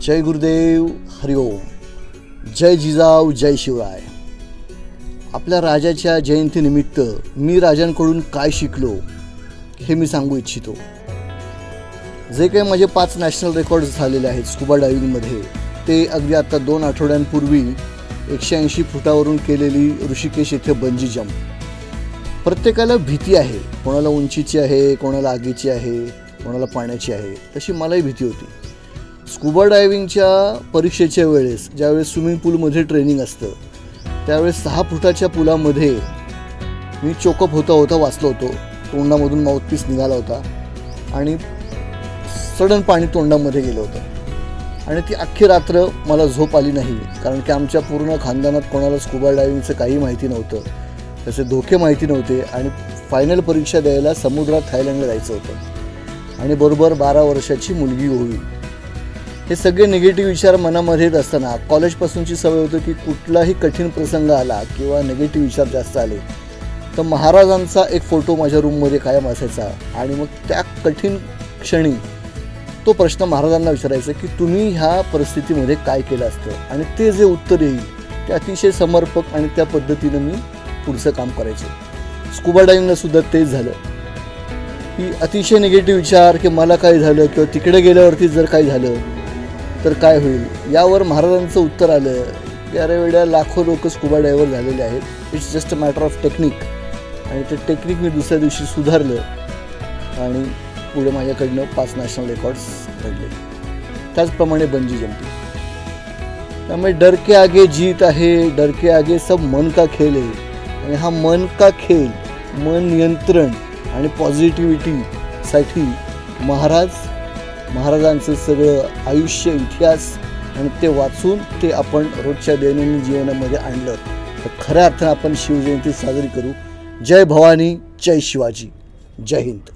जय गुरुदेव, हरिओम, जय जिजाऊ, जय शिवराय। आपल्या राजाच्या जयंतीनिमित्त मी राजांकडून काय शिकलो हे मी सांगू इच्छितो। जे काही माझे 5 नॅशनल रेकॉर्ड्स झालेले आहेत स्कुबा डायव्हिंगमध्ये, ते अगदी आता 2 आठवड्यांपूर्वी 180 फुटावरून केलेली ऋषिकेश येथे बंजी जंप। प्रत्येकाला भीती आहे, कोणाला उंचीची आहे, कोणाला आगीची आहे, कोणाला पाण्याची आहे। तशी मलाही भीती होती। स्कुबा डायव्हिंगच्या परीक्षेच्या वेळेस ज्यावेळेस स्विमिंग पूलमध्ये ट्रेनिंग असतं, त्यावेळेस 6 फुटाच्या पुलामध्ये मी चोकअप होता वाचलो होतो। तोंडामधून माउथपीस निघाला होता आणि सडन पाणी तोंडामध्ये गेलं होतं आणि ती अख्खी रात्र मला झोप आली नाही, कारण की आमच्या पूर्ण खानदानात कोणाला स्कुबा डायव्हिंगचं काही माहिती नव्हतं, त्याचे धोके माहिती नव्हते आणि फायनल परीक्षा द्यायला समुद्रात थायलंडला जायचं होतं आणि बरोबर 12 वर्षाची मुलगी होईल। हे सगळे निगेटिव्ह विचार मनामध्ये येत असताना कॉलेजपासूनची सवय होती की कुठलाही कठीण प्रसंग आला किंवा निगेटिव्ह विचार जास्त आले तर महाराजांचा एक फोटो माझ्या रूममध्ये कायम असायचा आणि मग त्या कठीण क्षणी तो प्रश्न महाराजांना विचारायचा की तुम्ही ह्या परिस्थितीमध्ये काय केलं असतं, आणि ते जे उत्तर येईल ते अतिशय समर्पक आणि त्या पद्धतीनं मी पुढचं काम करायचो। स्कुबा डायव्हिंगला सुद्धा तेच झालं की अतिशय निगेटिव्ह विचार की मला काय झालं किंवा तिकडे गेल्यावरती जर काय झालं तर काय होईल, यावर महाराजांचं उत्तर आलं की अरे वेड्या, लाखो लोक स्कुबा डायव्हर झालेले आहेत, it's just a matter of technique. आणि ते टेक्निक मी दुसऱ्या दिवशी सुधारलं आणि पुढे माझ्याकडनं 5 नॅशनल रेकॉर्ड्स घडले। त्याचप्रमाणे बंजी जंपिंग। त्यामुळे डर के आगे जीत आहे, डर के आगे सब मन का खेल आहे। आणि हा मन का खेळ, मन नियंत्रण आणि पॉझिटिव्हिटीसाठी महाराजांचं सगळं आयुष्य, इतिहास आणि ते वाचून ते आपण रोजच्या दैनंदिन जीवनामध्ये आणलं तर खऱ्या अर्थानं आपण शिवजयंती साजरी करू। जय भवानी, जय शिवाजी, जय हिंद।